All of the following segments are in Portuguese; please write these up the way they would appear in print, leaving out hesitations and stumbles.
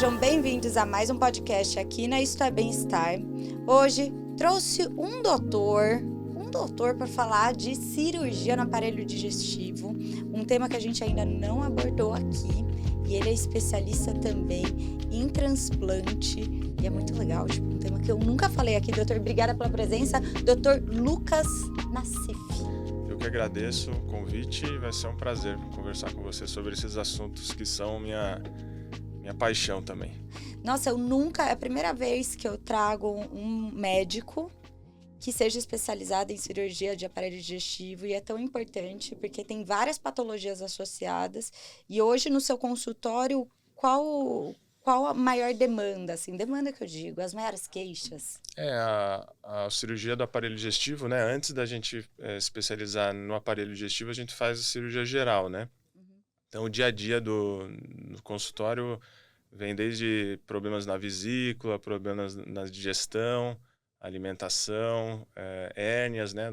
Sejam bem-vindos a mais um podcast aqui na Isto é Bem-Estar. Hoje trouxe um doutor para falar de cirurgia no aparelho digestivo, um tema que a gente ainda não abordou aqui, e ele é especialista também em transplante, e é muito legal, um tema que eu nunca falei aqui. Doutor, obrigada pela presença, doutor Lucas Nassif. Eu que agradeço o convite e vai ser um prazer conversar com você sobre esses assuntos que são minha paixão também. Nossa, é a primeira vez que eu trago um médico que seja especializado em cirurgia de aparelho digestivo, e é tão importante porque tem várias patologias associadas. E hoje no seu consultório, qual a maior demanda, assim, demanda que eu digo, as maiores queixas? A cirurgia do aparelho digestivo, né? Antes da gente especializar no aparelho digestivo, a gente faz a cirurgia geral, né? Então, o dia a dia no consultório vem desde problemas na vesícula, problemas na digestão, alimentação, hérnias, né,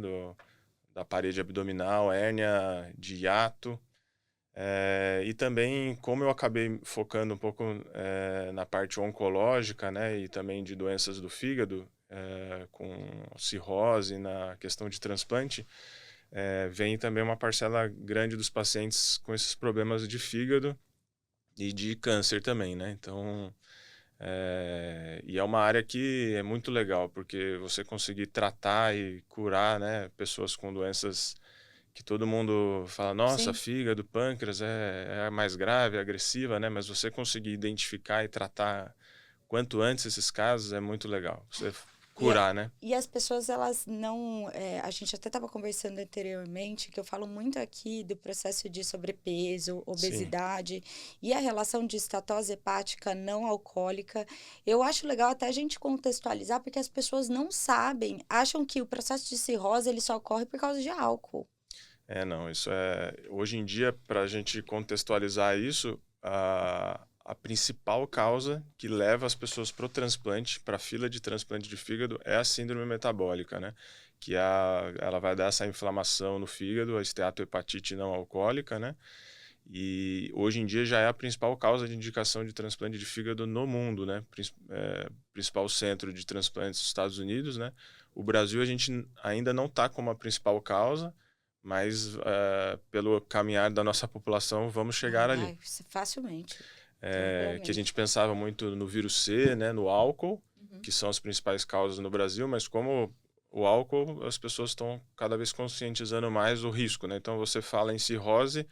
da parede abdominal, hérnia de hiato. E também, como eu acabei focando um pouco na parte oncológica, né, e também de doenças do fígado, com cirrose, na questão de transplante, vem também uma parcela grande dos pacientes com esses problemas de fígado e de câncer também, né? Então, e é uma área que é muito legal, porque você conseguir tratar e curar, né, pessoas com doenças que todo mundo fala, nossa, Sim. fígado, pâncreas é mais grave, é agressiva, né? Mas você conseguir identificar e tratar quanto antes esses casos é muito legal. Você curar, né? E as pessoas, elas não... a gente até estava conversando anteriormente, que eu falo muito aqui do processo de sobrepeso, obesidade, sim, e a relação de estatose hepática não alcoólica. Eu acho legal até a gente contextualizar, porque as pessoas não sabem, acham que o processo de cirrose ele só ocorre por causa de álcool. Não, isso hoje em dia, para a gente contextualizar isso, a principal causa que leva as pessoas para o transplante, para a fila de transplante de fígado, é a síndrome metabólica, né? Que ela vai dar essa inflamação no fígado, a esteatohepatite não alcoólica, né? E hoje em dia já é a principal causa de indicação de transplante de fígado no mundo, né? Principal centro de transplantes dos Estados Unidos, né? O Brasil a gente ainda não está como a principal causa, mas pelo caminhar da nossa população vamos chegar ali. Facilmente. Que a gente pensava muito no vírus C, né, no álcool, que são as principais causas no Brasil, mas como o álcool, as pessoas estão cada vez conscientizando mais o risco, né? Então você fala em cirrose,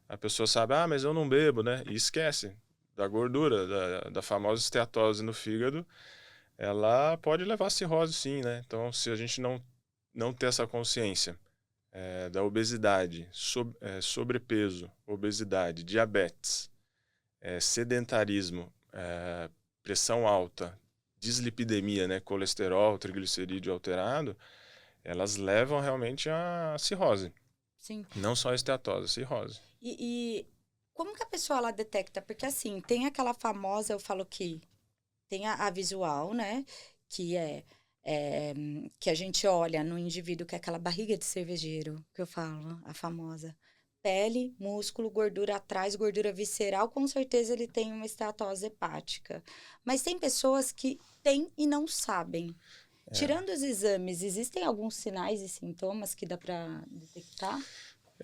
a pessoa sabe, mas eu não bebo, né? E esquece da gordura, da famosa esteatose no fígado, ela pode levar a cirrose sim, né? Então se a gente não ter essa consciência da obesidade, sobrepeso, obesidade, diabetes, sedentarismo, pressão alta, dislipidemia, né, colesterol, triglicerídeo alterado, elas levam realmente a cirrose. Sim. Não só a esteatose, a cirrose. E como que a pessoa ela detecta? Porque assim, tem aquela famosa, eu falo que tem a visual, né? Que que a gente olha no indivíduo, que é aquela barriga de cervejeiro, que eu falo, a famosa. Pele, músculo, gordura atrás, gordura visceral, com certeza ele tem uma esteatose hepática. Mas tem pessoas que têm e não sabem. Tirando os exames, existem alguns sinais e sintomas que dá para detectar?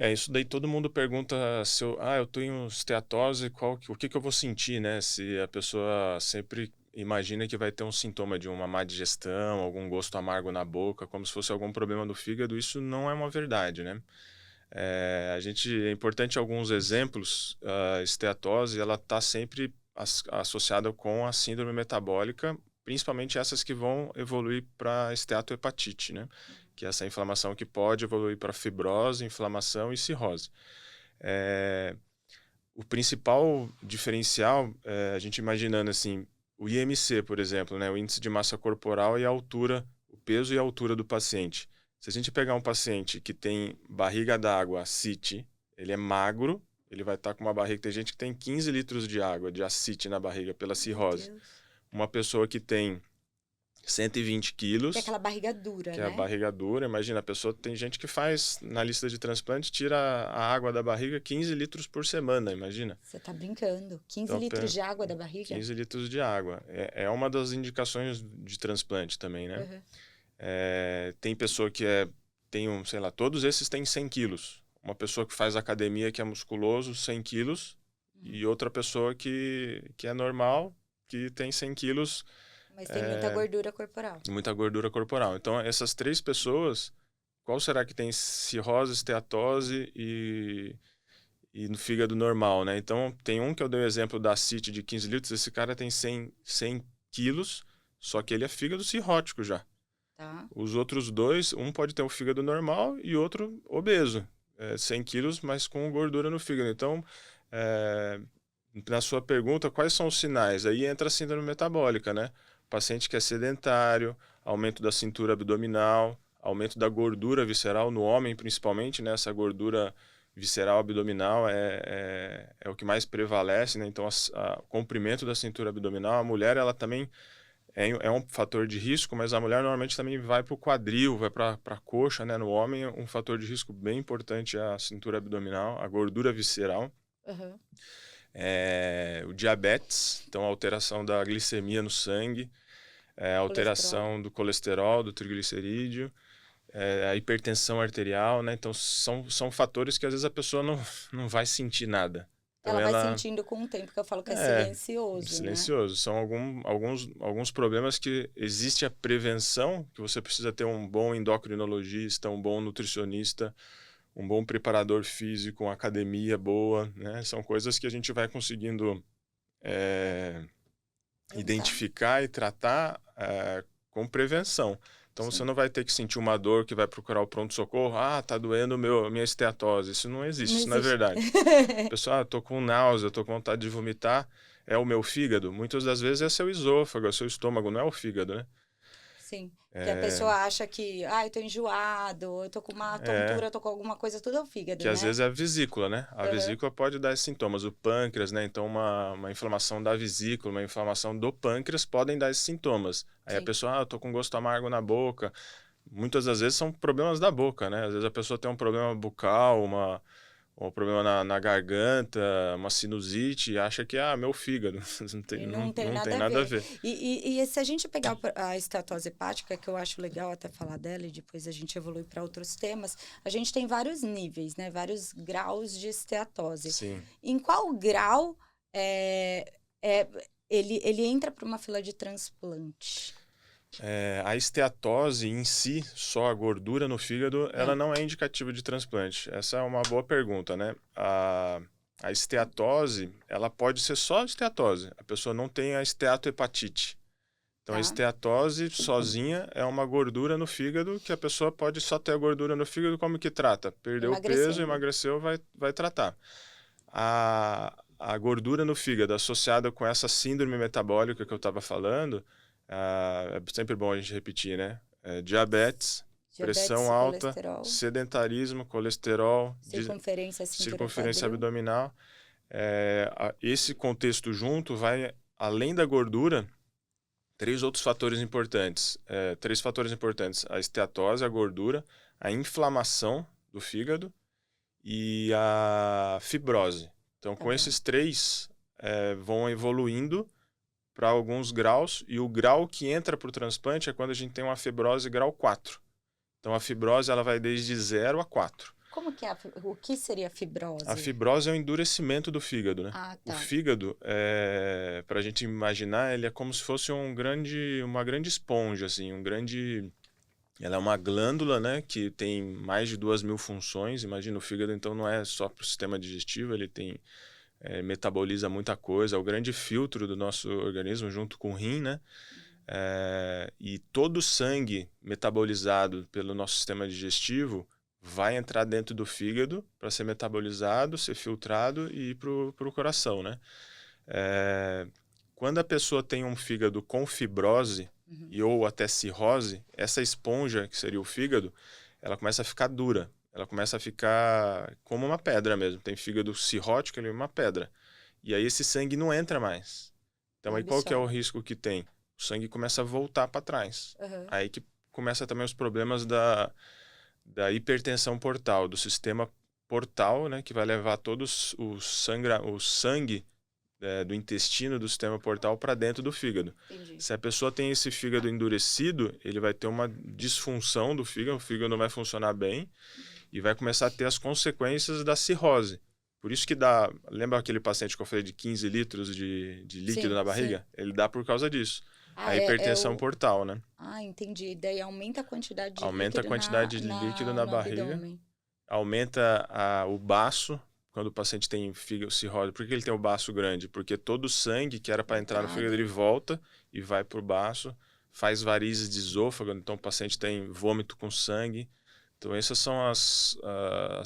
Isso daí todo mundo pergunta se eu tenho esteatose, o que eu vou sentir, né? Se a pessoa sempre imagina que vai ter um sintoma de uma má digestão, algum gosto amargo na boca, como se fosse algum problema do fígado, isso não é uma verdade, né? É importante alguns exemplos. A esteatose, ela está sempre associada com a síndrome metabólica, principalmente essas que vão evoluir para esteatohepatite, né? Que é essa inflamação que pode evoluir para fibrose, inflamação e cirrose. O principal diferencial, a gente imaginando assim, o IMC, por exemplo, né? O índice de massa corporal e a altura, o peso e a altura do paciente. Se a gente pegar um paciente que tem barriga d'água, ascite, ele é magro, ele vai estar com uma barriga, tem gente que tem 15 litros de água, de ascite na barriga pela cirrose. Uma pessoa que tem 120 quilos. Que é aquela barriga dura, que né? é a barriga dura. Imagina, a pessoa, tem gente que faz, na lista de transplante, tira a água da barriga 15 litros por semana, imagina. Você tá brincando. 15 Então, litros de água da barriga? 15 litros de água. É uma das indicações de transplante também, né? Uhum. Tem pessoa que tem sei lá, todos esses têm 100 quilos. Uma pessoa que faz academia, que é musculoso, 100 quilos. E outra pessoa que é normal, que tem 100 quilos. Mas tem muita gordura corporal. Muita gordura corporal. Então, essas 3 pessoas, qual será que tem cirrose, esteatose e no fígado normal, né? Então, tem um que eu dei o exemplo da CIT de 15 litros, esse cara tem 100 quilos, só que ele é fígado cirrótico já. Tá. Os outros 2, um pode ter um fígado normal e outro obeso. 100 quilos, mas com gordura no fígado. Então, na sua pergunta, quais são os sinais? Aí entra a síndrome metabólica, né? Paciente que é sedentário, aumento da cintura abdominal, aumento da gordura visceral no homem, principalmente, né? Essa gordura visceral abdominal é o que mais prevalece, né? Então, o comprimento da cintura abdominal, a mulher, ela também é um fator de risco, mas a mulher normalmente também vai para o quadril, vai para a coxa, né? No homem, um fator de risco bem importante é a cintura abdominal, a gordura visceral. Uhum. O diabetes, então a alteração da glicemia no sangue, a alteração do colesterol, do triglicerídeo, a hipertensão arterial, né? Então são fatores que às vezes a pessoa não vai sentir nada. Então, ela vai sentindo com o tempo, que eu falo que é silencioso, silencioso. Né? São alguns problemas que existe a prevenção, que você precisa ter um bom endocrinologista, um bom nutricionista, um bom preparador físico, uma academia boa, né? São coisas que a gente vai conseguindo identificar e tratar com prevenção. Então, você não vai ter que sentir uma dor que vai procurar o pronto-socorro. Ah, tá doendo minha esteatose. Isso não existe, isso não é verdade. Pessoal, tô com náusea, tô com vontade de vomitar. É o meu fígado? Muitas das vezes é seu esôfago, é seu estômago, não é o fígado, né? Sim. Que a pessoa acha que, eu tô enjoado, eu tô com uma tontura, eu tô com alguma coisa, tudo é o fígado, que às vezes é a vesícula, né? A vesícula pode dar esses sintomas. O pâncreas, né? Então, uma inflamação da vesícula, uma inflamação do pâncreas podem dar esses sintomas. Aí a pessoa, eu tô com gosto amargo na boca. Muitas das vezes são problemas da boca, né? Às vezes a pessoa tem um problema bucal, um problema na garganta, uma sinusite, e acha que é meu fígado. Não tem nada a ver. E se a gente pegar a esteatose hepática, que eu acho legal até falar dela, e depois a gente evolui para outros temas, a gente tem vários níveis, né? Vários graus de esteatose. Sim. Em qual grau ele entra para uma fila de transplante? A esteatose em si, só a gordura no fígado, ela não é indicativa de transplante. Essa é uma boa pergunta, né? A esteatose, ela pode ser só esteatose. A pessoa não tem a esteatohepatite. Então, a esteatose sozinha é uma gordura no fígado que a pessoa pode só ter a gordura no fígado. Como que trata? Perdeu o peso, emagreceu, vai tratar. A gordura no fígado associada com essa síndrome metabólica que eu estava falando, é sempre bom a gente repetir, né? Diabetes, pressão alta, sedentarismo, colesterol, circunferência abdominal. Esse contexto junto vai, além da gordura, 3 outros fatores importantes. 3 fatores importantes. A esteatose, a gordura, a inflamação do fígado e a fibrose. Então, com esses 3, vão evoluindo para alguns graus, e o grau que entra para o transplante é quando a gente tem uma fibrose grau 4. Então, a fibrose ela vai desde 0 a 4. Como que o que seria a fibrose? A fibrose é o endurecimento do fígado, né? Tá. O fígado, para a gente imaginar, ele é como se fosse uma grande esponja, assim, ela é uma glândula, né, que tem mais de 2.000 funções. Imagina, o fígado, então, não é só para o sistema digestivo, ele tem... metaboliza muita coisa, é o grande filtro do nosso organismo junto com o rim, né? E todo o sangue metabolizado pelo nosso sistema digestivo vai entrar dentro do fígado para ser metabolizado, ser filtrado e ir para o coração, né? Quando a pessoa tem um fígado com fibrose ou até cirrose, essa esponja, que seria o fígado, ela começa a ficar dura. Ela começa a ficar como uma pedra mesmo. Tem fígado cirrótico, ele é uma pedra. E aí esse sangue não entra mais. Então, aí qual que é o risco que tem? o sangue começa a voltar para trás. Uhum. Aí que começa também os problemas da hipertensão portal, do sistema portal, né, que vai levar todo o sangue do intestino do sistema portal para dentro do fígado. Entendi. Se a pessoa tem esse fígado endurecido, ele vai ter uma disfunção do fígado, o fígado não vai funcionar bem e vai começar a ter as consequências da cirrose. Por isso que dá... Lembra aquele paciente que eu falei de 15 litros de líquido na barriga? Sim. Ele dá por causa disso. A hipertensão portal, né? Entendi. Daí aumenta a quantidade de aumenta líquido a quantidade de líquido na barriga. Abdômen. Aumenta o baço. Quando o paciente tem fígado cirrose, por que ele tem o baço grande? Porque todo o sangue que era para entrar no fígado, ele volta e vai para o baço, faz varizes de esôfago, então o paciente tem vômito com sangue. Então essas são as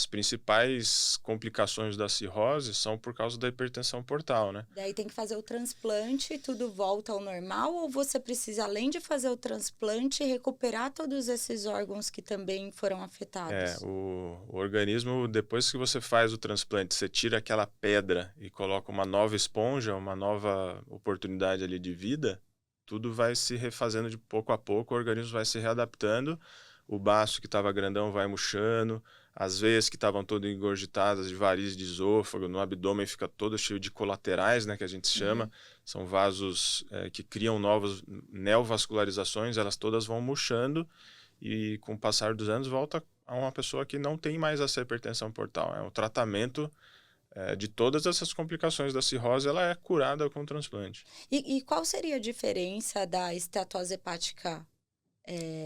principais complicações da cirrose, são por causa da hipertensão portal, né? Daí tem que fazer o transplante e tudo volta ao normal, ou você precisa, além de fazer o transplante, recuperar todos esses órgãos que também foram afetados? O organismo, depois que você faz o transplante, você tira aquela pedra e coloca uma nova esponja, uma nova oportunidade ali de vida, tudo vai se refazendo de pouco a pouco, o organismo vai se readaptando. O baço que estava grandão vai murchando, as veias que estavam todas engorgitadas de varizes de esôfago, no abdômen fica todo cheio de colaterais, né, que a gente chama, são vasos que criam novas neovascularizações, elas todas vão murchando e com o passar dos anos volta a uma pessoa que não tem mais essa hipertensão portal. O tratamento de todas essas complicações da cirrose, ela é curada com o transplante. E qual seria a diferença da esteatose hepática?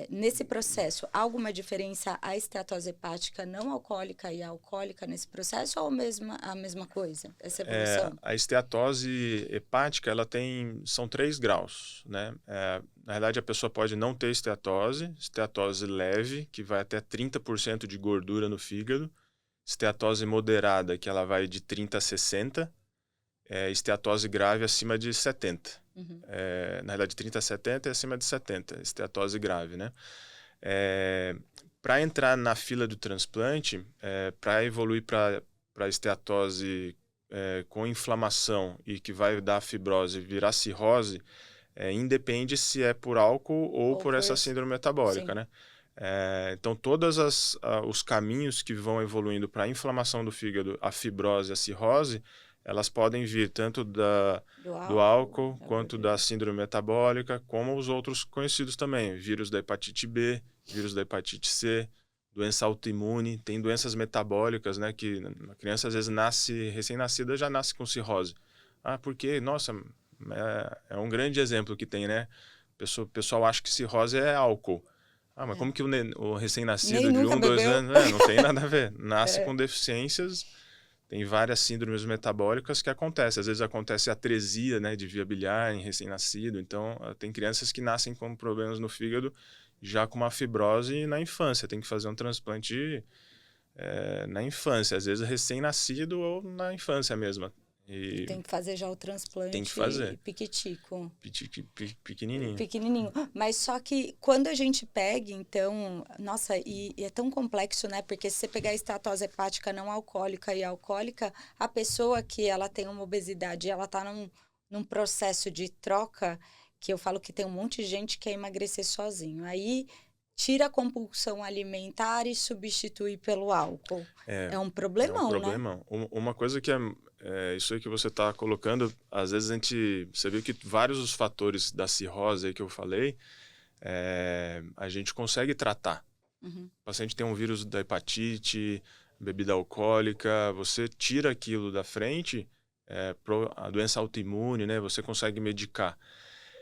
Nesse processo, há alguma diferença a esteatose hepática não alcoólica e a alcoólica nesse processo ou a mesma coisa, essa evolução? A esteatose hepática, são 3 graus, né? Na verdade, a pessoa pode não ter esteatose leve, que vai até 30% de gordura no fígado, esteatose moderada, que ela vai de 30 a 60, esteatose grave acima de 70. Na verdade, 30 a 70 é acima de 70, esteatose grave, né? Para entrar na fila do transplante, para evoluir para esteatose com inflamação e que vai dar fibrose e virar cirrose, independe se é por álcool ou por essa síndrome metabólica, né? Então, todos os caminhos que vão evoluindo para a inflamação do fígado, a fibrose e a cirrose, elas podem vir tanto do álcool quanto da síndrome metabólica, como os outros conhecidos também, vírus da hepatite B, vírus da hepatite C, doença autoimune, tem doenças metabólicas, né, que a criança às vezes recém-nascida já nasce com cirrose. Porque, nossa, é um grande exemplo que tem, né? O pessoal acha que cirrose é álcool. Mas como que o recém-nascido de 1, 2 anos... não tem nada a ver. Nasce com deficiências... Tem várias síndromes metabólicas que acontecem. Às vezes acontece atresia, né, de via biliar em recém-nascido. Então, tem crianças que nascem com problemas no fígado já com uma fibrose na infância. Tem que fazer um transplante na infância. Às vezes recém-nascido ou na infância mesmo. E tem que fazer já o transplante. Tem que fazer. Piquitico. Pequenininho. Pequenininho. Mas só que quando a gente pega, então... Nossa, e é tão complexo, né? Porque se você pegar a esteatose hepática não alcoólica e alcoólica, a pessoa que ela tem uma obesidade, ela tá num processo de troca, que eu falo que tem um monte de gente que quer emagrecer sozinho. Aí... tira a compulsão alimentar e substitui pelo álcool. É um problemão, né? Uma coisa que isso aí que você está colocando, às vezes você viu que vários dos fatores da cirrose aí que eu falei, a gente consegue tratar. O paciente tem um vírus da hepatite, bebida alcoólica, você tira aquilo da frente, a doença autoimune, né? Você consegue medicar.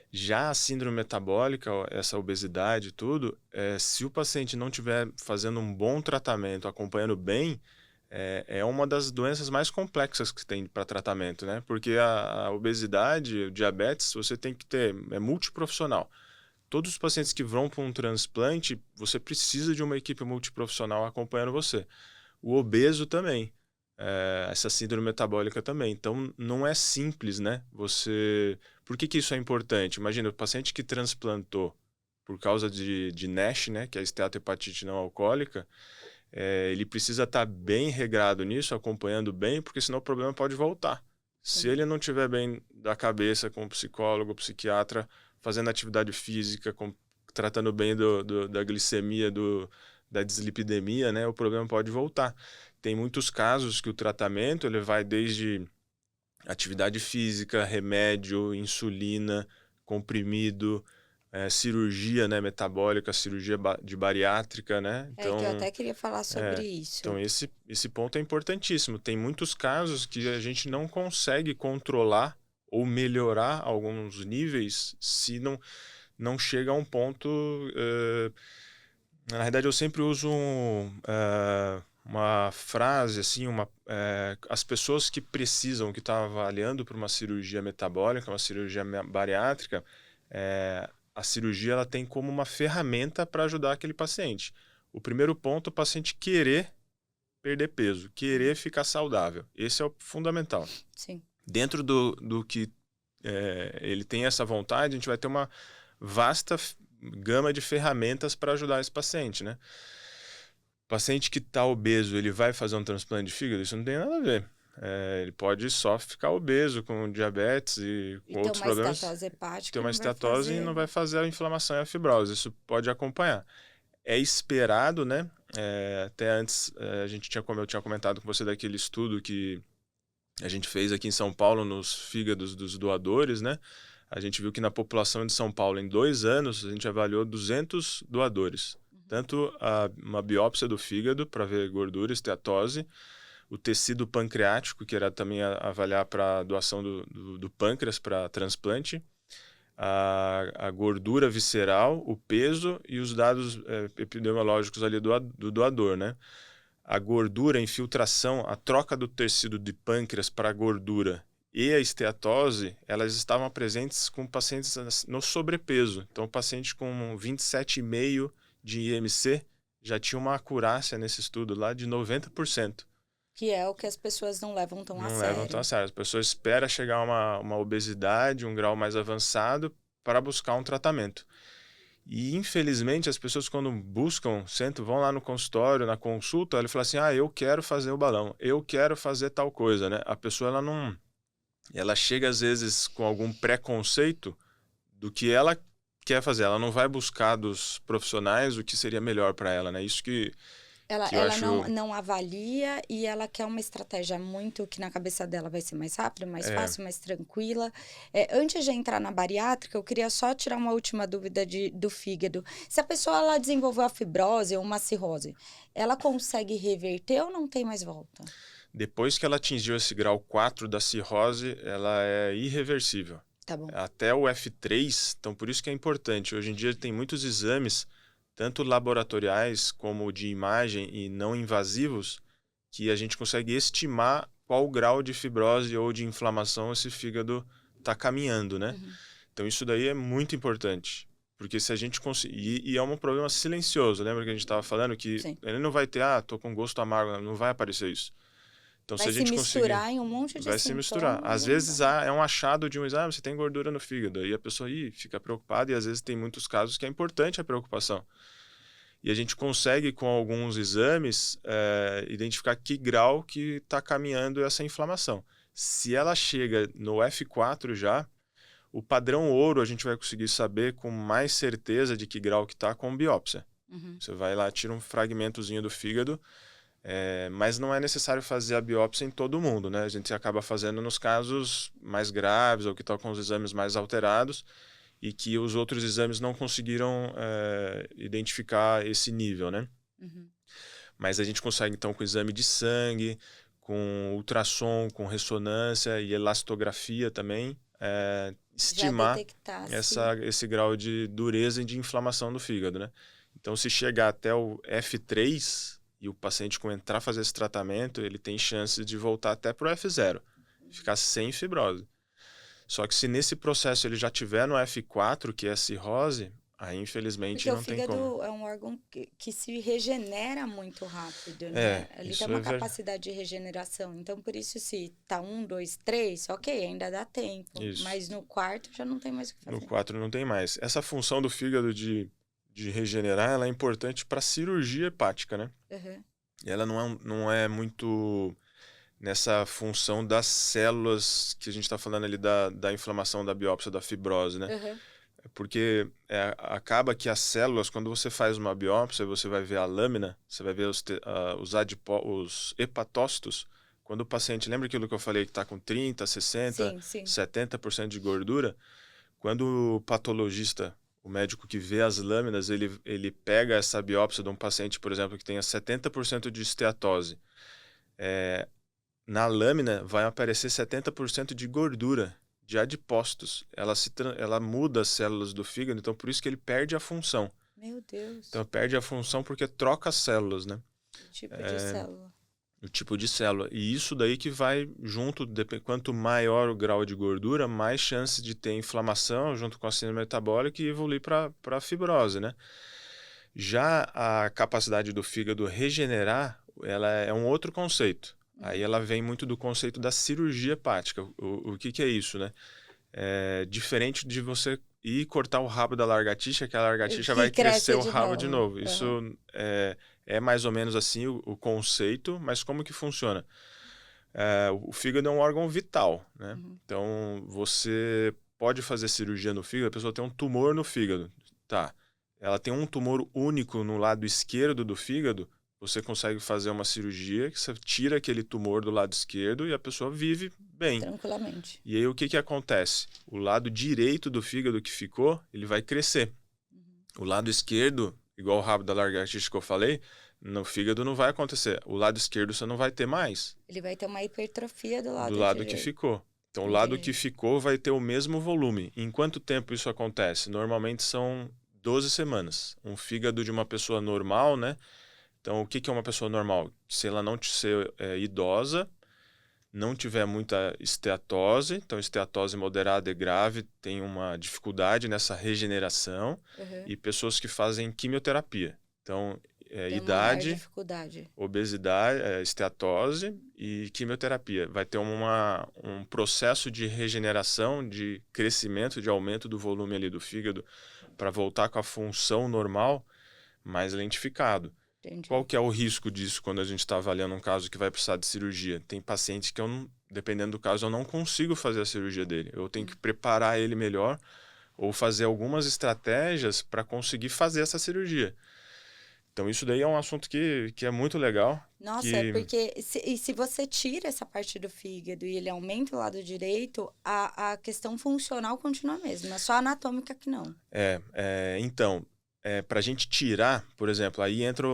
Já a síndrome metabólica, essa obesidade e tudo, se o paciente não estiver fazendo um bom tratamento, acompanhando bem, é uma das doenças mais complexas que tem para tratamento, né? Porque a obesidade, o diabetes, você tem que ter, é multiprofissional. Todos os pacientes que vão para um transplante, você precisa de uma equipe multiprofissional acompanhando você. O obeso também. Essa síndrome metabólica também. Então, não é simples, né? Por que isso é importante? Imagina, o paciente que transplantou por causa de NASH, né? Que é a esteatohepatite não alcoólica, ele precisa estar bem regrado nisso, acompanhando bem, porque senão o problema pode voltar. Se ele não estiver bem da cabeça com o psicólogo, o psiquiatra, fazendo atividade física, tratando bem da glicemia, da dislipidemia, né, o problema pode voltar. Tem muitos casos que o tratamento ele vai desde atividade física, remédio, insulina, comprimido, cirurgia, né, metabólica, cirurgia de bariátrica, né? Então, que eu até queria falar sobre isso. Então, esse ponto é importantíssimo. Tem muitos casos que a gente não consegue controlar ou melhorar alguns níveis se não chega a um ponto... na verdade, eu sempre uso uma frase, assim, as pessoas que precisam, que estão avaliando para uma cirurgia metabólica, uma cirurgia bariátrica, a cirurgia ela tem como uma ferramenta para ajudar aquele paciente. O primeiro ponto é o paciente querer perder peso, querer ficar saudável. Esse é o fundamental. Sim. Dentro do que ele tem essa vontade, a gente vai ter uma vasta gama de ferramentas para ajudar esse paciente, né? O paciente que está obeso, ele vai fazer um transplante de fígado? Isso não tem nada a ver. Ele pode só ficar obeso com diabetes e com outros problemas. Ter uma esteatose e não vai fazer a inflamação e a fibrose. Isso pode acompanhar. É esperado, né? Até antes, eu tinha comentado com você daquele estudo que a gente fez aqui em São Paulo nos fígados dos doadores, né? A gente viu que na população de São Paulo, em 2 anos, a gente avaliou 200 doadores. Tanto uma biópsia do fígado para ver gordura, esteatose, o tecido pancreático, que era também avaliar para doação do pâncreas para transplante, a gordura visceral, o peso e os dados epidemiológicos ali do doador, né? A gordura, a infiltração, a troca do tecido de pâncreas para a gordura e a esteatose, elas estavam presentes com pacientes no sobrepeso. Então, o paciente com 27,5 de IMC já tinha uma acurácia nesse estudo lá de 90%. Que é o que as pessoas não levam tão a sério. Não levam tão a sério. As pessoas esperam chegar a uma obesidade, um grau mais avançado, para buscar um tratamento. E, infelizmente, as pessoas quando vão lá no consultório, na consulta, ela fala assim, eu quero fazer o balão, eu quero fazer tal coisa, né? A pessoa, ela chega, às vezes, com algum preconceito do que ela quer fazer. Ela não vai buscar dos profissionais o que seria melhor para ela, né? Isso que ela acho... não avalia e ela quer uma estratégia muito que na cabeça dela vai ser mais rápida, mais fácil, mais tranquila. Antes de entrar na bariátrica, eu queria só tirar uma última dúvida do fígado. Se a pessoa ela desenvolveu a fibrose ou uma cirrose, ela consegue reverter ou não tem mais volta? Depois que ela atingiu esse grau 4 da cirrose, ela é irreversível. Tá bom. Até o F3, então por isso que é importante. Hoje em dia tem muitos exames, tanto laboratoriais como de imagem e não invasivos, que a gente consegue estimar qual grau de fibrose ou de inflamação esse fígado está caminhando, né? Uhum. Então isso daí é muito importante, porque se a gente conseguir... E é um problema silencioso, lembra que a gente estava falando que Sim. Ele não vai ter, tô com gosto amargo, não vai aparecer isso. Então, vai se a gente misturar em um monte de vai se misturar. Às vezes é um achado de um exame, você tem gordura no fígado. E a pessoa fica preocupada e às vezes tem muitos casos que é importante a preocupação. E a gente consegue, com alguns exames, identificar que grau que está caminhando essa inflamação. Se ela chega no F4 já, o padrão ouro a gente vai conseguir saber com mais certeza de que grau que está com biópsia. Uhum. Você vai lá, tira um fragmentozinho do fígado, mas não é necessário fazer a biópsia em todo mundo, né? A gente acaba fazendo nos casos mais graves ou que estão com os exames mais alterados e que os outros exames não conseguiram identificar esse nível, né? Uhum. Mas a gente consegue, então, com exame de sangue, com ultrassom, com ressonância e elastografia também, estimar esse grau de dureza e de inflamação do fígado, né? Então, se chegar até o F3... e o paciente, com entrar fazer esse tratamento, ele tem chance de voltar até para o F0, ficar sem fibrose. Só que se nesse processo ele já tiver no F4, que é a cirrose, aí infelizmente não tem como. Porque o fígado é um órgão que se regenera muito rápido, né? Ele tem uma capacidade de regeneração. Então, por isso, se tá 1, 2, 3, ok, ainda dá tempo. Isso. Mas no quarto já não tem mais o que fazer. No 4 não tem mais. Essa função do fígado de regenerar, ela é importante para a cirurgia hepática, né? Uhum. Ela não é muito nessa função das células que a gente está falando ali da inflamação, da biópsia, da fibrose, né? Uhum. Porque acaba que as células, quando você faz uma biópsia, você vai ver a lâmina, você vai ver os hepatócitos. Quando o paciente, lembra aquilo que eu falei que está com 30, 60, Sim. 70% de gordura? Quando o patologista, o médico que vê as lâminas, ele pega essa biópsia de um paciente, por exemplo, que tenha 70% de esteatose. Na lâmina vai aparecer 70% de gordura, de adipócitos. Ela muda as células do fígado, então por isso que ele perde a função. Meu Deus. Então perde a função porque troca as células, né? O tipo de célula. O tipo de célula. E isso daí que vai junto, quanto maior o grau de gordura, mais chance de ter inflamação junto com a síndrome metabólica e evoluir para fibrose, né? Já a capacidade do fígado regenerar, ela é um outro conceito. Aí ela vem muito do conceito da cirurgia hepática. O que é isso, né? É diferente de você ir cortar o rabo da lagartixa, que a lagartixa vai crescer o rabo de novo. Isso é mais ou menos assim o conceito, mas como que funciona? O fígado é um órgão vital, né? Então, você pode fazer cirurgia no fígado, a pessoa tem um tumor no fígado. Tá. Ela tem um tumor único no lado esquerdo do fígado, você consegue fazer uma cirurgia que você tira aquele tumor do lado esquerdo e a pessoa vive bem. Tranquilamente. E aí o que acontece? O lado direito do fígado que ficou, ele vai crescer. O lado esquerdo, igual o rabo da lagartixa que eu falei, no fígado não vai acontecer. O lado esquerdo você não vai ter mais. Ele vai ter uma hipertrofia do lado direito. que ficou. Então, o lado que ficou vai ter o mesmo volume. Em quanto tempo isso acontece? Normalmente são 12 semanas. Um fígado de uma pessoa normal, né? Então, o que é uma pessoa normal? Se ela não ser idosa, não tiver muita esteatose, então esteatose moderada e grave tem uma dificuldade nessa regeneração, e pessoas que fazem quimioterapia. Então, idade, obesidade, esteatose e quimioterapia. Vai ter um processo de regeneração, de crescimento, de aumento do volume ali do fígado para voltar com a função normal, mais lentificado. Entendi. Qual que é o risco disso quando a gente está avaliando um caso que vai precisar de cirurgia? Tem paciente que dependendo do caso, eu não consigo fazer a cirurgia dele. Eu tenho que preparar ele melhor ou fazer algumas estratégias para conseguir fazer essa cirurgia. Então, isso daí é um assunto que é muito legal. Nossa, porque se você tira essa parte do fígado e ele aumenta o lado direito, a questão funcional continua a mesma, só anatômica que não. Então, para a gente tirar, por exemplo, aí entra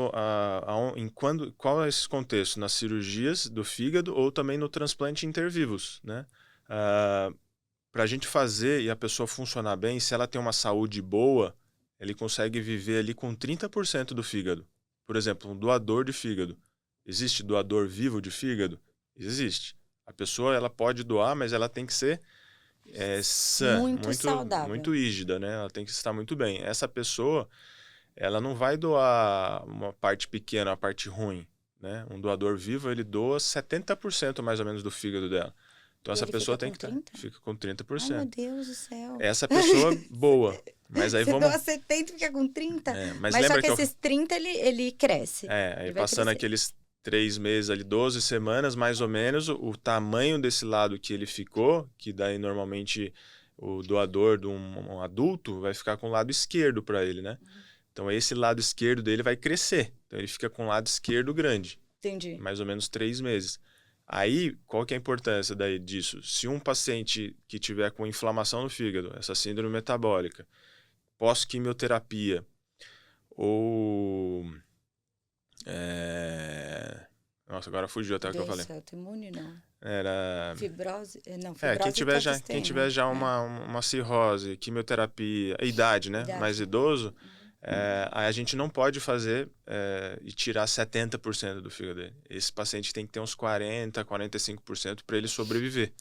qual é esse contexto? Nas cirurgias do fígado ou também no transplante intervivos, né? Para a gente fazer e a pessoa funcionar bem, se ela tem uma saúde boa, ele consegue viver ali com 30% do fígado. Por exemplo, um doador de fígado. Existe doador vivo de fígado? Existe. A pessoa ela pode doar, mas ela tem que ser sã, muito saudável, muito rígida, né? Ela tem que estar muito bem. Essa pessoa, ela não vai doar uma parte pequena, uma parte ruim, né? Um doador vivo, ele doa 70% mais ou menos do fígado dela. Então, essa pessoa tem que fica com 30%. Ai, meu Deus do céu. Essa pessoa boa. Mas aí você doa 70 e fica com 30? Mas só que esses 30 ele cresce. Aí passando aqueles 3 meses ali, 12 semanas mais ou menos, o tamanho desse lado que ele ficou, que daí normalmente o doador de um adulto vai ficar com o lado esquerdo para ele, né? Então esse lado esquerdo dele vai crescer. Então ele fica com o lado esquerdo grande. Entendi. Mais ou menos 3 meses. Aí, qual que é a importância disso? Se um paciente que tiver com inflamação no fígado, essa síndrome metabólica, pós-quimioterapia, ou... Nossa, agora fugiu até o que eu falei. Autoimune, não. Era... Fibrose? Não, fibrose quem tiver já uma cirrose, quimioterapia, idade, né? Mais idoso, aí a gente não pode fazer e tirar 70% do fígado dele. Esse paciente tem que ter uns 40%, 45% para ele sobreviver.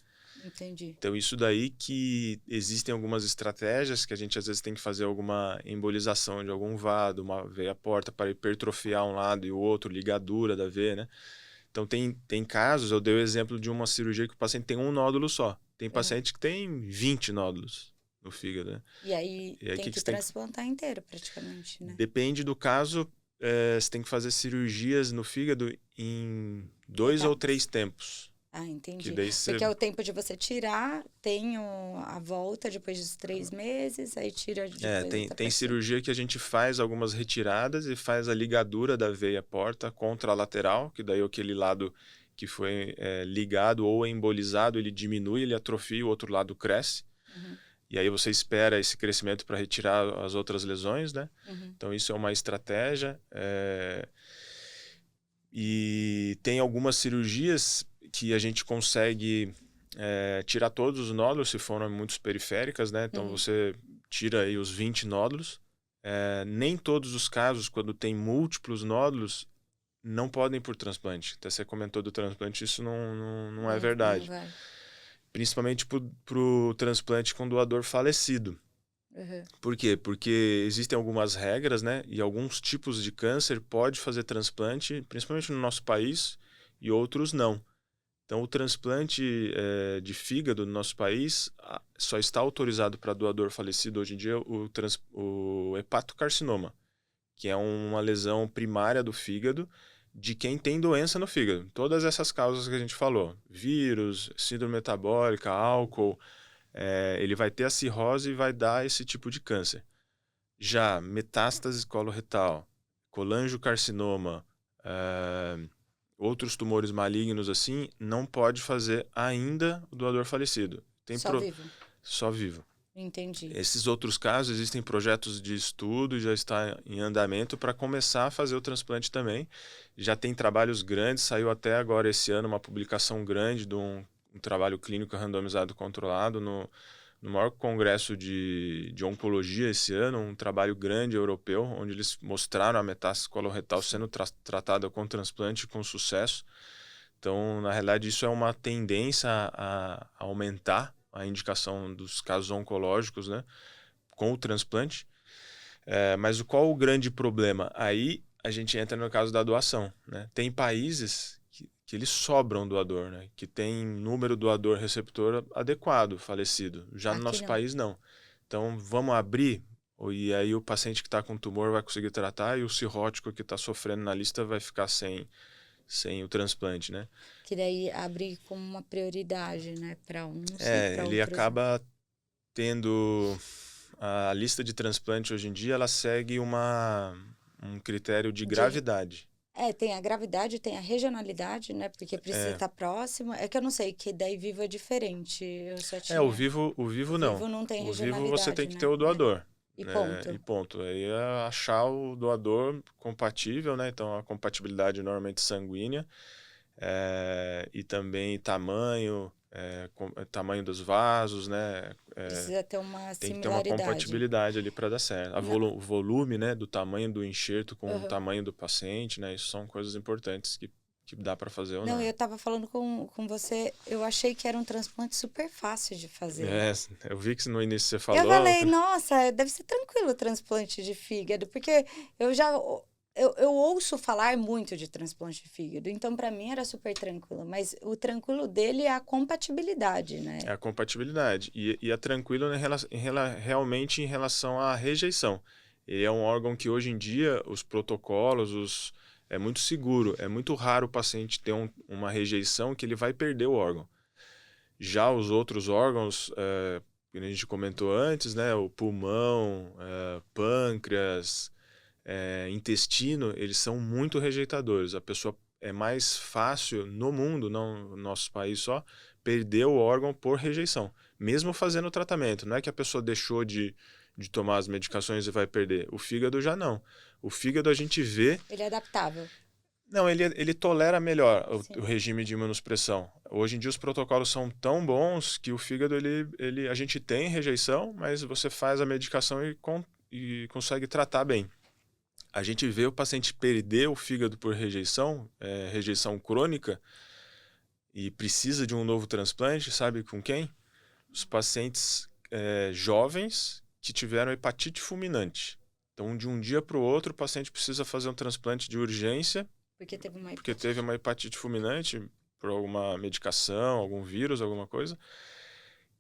Entendi. Então, isso daí que existem algumas estratégias que a gente às vezes tem que fazer alguma embolização de algum vado, uma veia porta para hipertrofiar um lado e o outro, ligadura da veia, né? Então, tem casos, eu dei o exemplo de uma cirurgia que o paciente tem um nódulo só. Tem paciente que tem 20 nódulos no fígado, né? E aí tem que transplantar inteiro, praticamente, né? Depende do caso, você tem que fazer cirurgias no fígado em 2 ou 3 tempos. Ah, Que entendi. daí você... Porque é o tempo de você tirar, tem a volta depois dos 3 meses, aí tira depois tem, outra tem parcela. cirurgia que a gente faz algumas retiradas e faz a ligadura da veia porta contra a lateral, que daí aquele lado que foi ligado ou embolizado, ele diminui, ele atrofia e o outro lado cresce. Uhum, E aí você espera esse crescimento para retirar as outras lesões, né? uhum, Então isso é uma estratégia. E tem algumas cirurgias que a gente consegue tirar todos os nódulos, se forem muito periféricas, né? Então uhum. você tira aí os 20 nódulos. Nem todos os casos, quando tem múltiplos nódulos, não podem ir por transplante. Até você comentou do transplante, isso não é Não verdade. vai. Principalmente para o transplante com doador falecido. Uhum. Por quê? Porque existem algumas regras, né? E alguns tipos de câncer pode fazer transplante, principalmente no nosso país, e outros não. Então, o transplante de fígado no nosso país só está autorizado para doador falecido hoje em dia o hepatocarcinoma, que é uma lesão primária do fígado de quem tem doença no fígado. Todas essas causas que a gente falou, vírus, síndrome metabólica, álcool, ele vai ter a cirrose e vai dar esse tipo de câncer. Já metástase coloretal, colangiocarcinoma, outros tumores malignos assim, não pode fazer ainda o doador falecido. Só vivo. Só vivo. Entendi. Esses outros casos, existem projetos de estudo, já está em andamento para começar a fazer o transplante também. Já tem trabalhos grandes, saiu até agora esse ano uma publicação grande de um trabalho clínico randomizado controlado no maior congresso de oncologia esse ano, um trabalho grande europeu, onde eles mostraram a metástase coloretal sendo tratada com transplante com sucesso. Então, na realidade, isso é uma tendência a aumentar a indicação dos casos oncológicos, né, com o transplante. Mas qual o grande problema? Aí a gente entra no caso da doação, né? Tem países que eles sobram doador, né? Que tem número doador-receptor adequado, falecido. Já no Aqui nosso não. país, não. Então, vamos abrir, e aí o paciente que está com tumor vai conseguir tratar e o cirrótico que está sofrendo na lista vai ficar sem o transplante, né? Que daí abre como uma prioridade, né? Para uns e para Ele outros não. acaba tendo... A lista de transplante hoje em dia, ela segue um critério de De, gravidade. tem a gravidade, tem a regionalidade, né? Porque precisa estar próximo. É que eu não sei, que daí vivo é diferente. Eu só O tinha. vivo, o O vivo não. vivo não tem O vivo você tem regionalidade, que ter né? o doador, E né? ponto. E ponto. Aí é achar o doador compatível, né? Então a compatibilidade normalmente sanguínea, e também tamanho, tamanho dos vasos, né? Precisa ter uma Tem que ter uma similaridade. compatibilidade ali para dar certo. Não. O volume, né, do tamanho do enxerto com o Aham. tamanho do paciente, né? Isso são coisas importantes que dá para fazer ou Não, não. eu tava falando com você, eu achei que era um transplante super fácil de fazer. É, eu vi que no início você Eu falou. falei, nossa, deve ser tranquilo o transplante de fígado, porque eu já eu ouço falar muito de transplante de fígado, então para mim era super tranquilo, mas o tranquilo dele é a compatibilidade, né? É a compatibilidade. E é tranquilo realmente em relação à rejeição. Ele é um órgão que hoje em dia os protocolos, é muito seguro. É muito raro o paciente ter uma rejeição que ele vai perder o órgão. Já os outros órgãos, que a gente comentou antes, né, o pulmão, pâncreas, intestino, eles são muito rejeitadores. A pessoa é mais fácil no mundo, não no nosso país só, perder o órgão por rejeição, mesmo fazendo o tratamento. Não é que a pessoa deixou de tomar as medicações e vai perder. O fígado já não. O fígado a gente vê. Ele é adaptável. Não, ele tolera melhor o Sim. regime de imunossupressão. Hoje em dia os protocolos são tão bons que o fígado, a gente tem rejeição, mas você faz a medicação e consegue tratar bem. A gente vê o paciente perder o fígado por rejeição, rejeição crônica, e precisa de um novo transplante, sabe com quem? Os pacientes jovens que tiveram hepatite fulminante. Então, de um dia para o outro, o paciente precisa fazer um transplante de urgência, porque teve uma hepatite fulminante por alguma medicação, algum vírus, alguma coisa.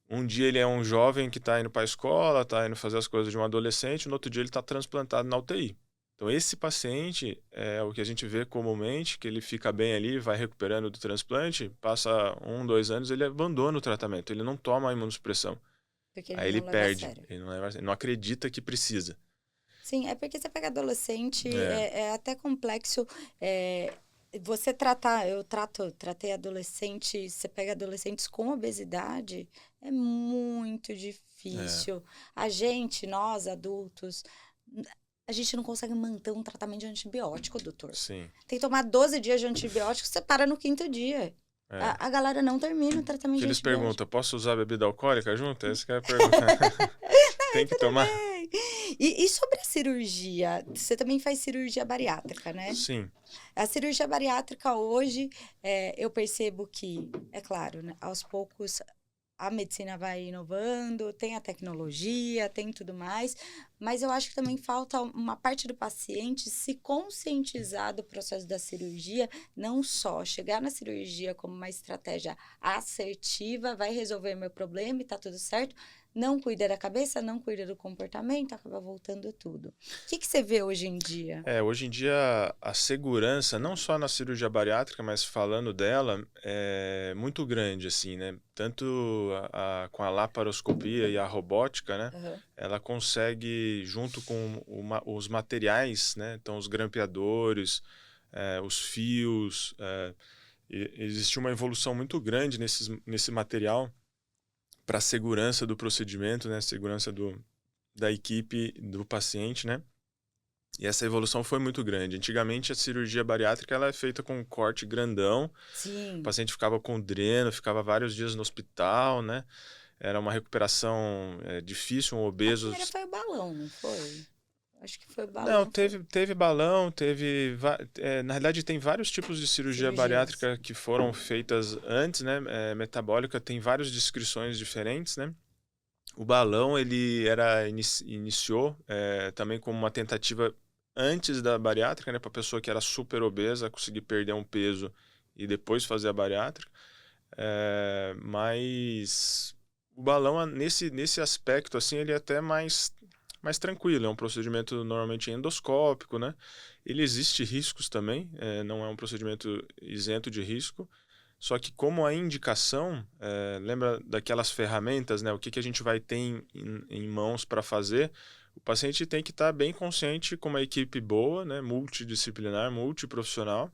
Um dia ele é um jovem que está indo para a escola, está indo fazer as coisas de um adolescente, no outro dia ele está transplantado na UTI. Então, esse paciente é o que a gente vê comumente, que ele fica bem ali, vai recuperando do transplante, passa 1, 2 anos, ele abandona o tratamento, ele não toma a imunossupressão. Porque ele Aí ele não leva a perde, sério. ele não acredita que precisa. Sim, é porque você pega adolescente, É, é até complexo. é, Você tratar, tratei adolescente, você pega adolescentes com obesidade, é muito é, difícil. Nós adultos, a gente não consegue manter um tratamento de antibiótico, doutor. sim. Tem que tomar 12 dias de antibiótico, você para no quinto dia. É. A galera não termina o tratamento Que de eles antibiótico. perguntam, posso usar bebida alcoólica junto? Essa que é a pergunta. Tem que Tudo tomar? bem. E sobre a cirurgia? Você também faz cirurgia bariátrica, né? Sim. A cirurgia bariátrica hoje, eu percebo que, é claro, né, aos poucos a medicina vai inovando, tem a tecnologia, tem tudo mais, mas eu acho que também falta uma parte do paciente se conscientizar do processo da cirurgia, não só chegar na cirurgia como uma estratégia assertiva, vai resolver meu problema e tá tudo certo, não cuida da cabeça, não cuida do comportamento, acaba voltando tudo. O que você vê hoje em dia? Hoje em dia a segurança, não só na cirurgia bariátrica, mas falando dela, é muito grande, assim, né? Tanto com a laparoscopia e a robótica, né? Aham. Ela consegue, junto com os materiais, né? Então, os grampeadores, os fios, existe uma evolução muito grande nesse material para a segurança do procedimento, né? Segurança da equipe, do paciente, né? E essa evolução foi muito grande. Antigamente, a cirurgia bariátrica ela é feita com um corte grandão. O Sim. paciente ficava com dreno, ficava vários dias no hospital, né? Era uma recuperação difícil, um A obeso. primeira foi o balão, não foi? Acho que foi o Não, balão, foi teve balão, na realidade, tem vários tipos de cirurgia cirurgias. bariátrica que foram feitas antes, né? Metabólica, tem várias descrições diferentes, né? O balão, ele iniciou também como uma tentativa antes da bariátrica, né, para a pessoa que era super obesa conseguir perder um peso e depois fazer a bariátrica. Mas o balão, nesse aspecto, assim, ele é até mais tranquilo. É um procedimento normalmente endoscópico, né? Ele existe riscos também, não é um procedimento isento de risco. Só que como a indicação, lembra daquelas ferramentas, né? O que a gente vai ter em mãos para fazer? O paciente tem que estar bem consciente com uma equipe boa, né? Multidisciplinar, multiprofissional,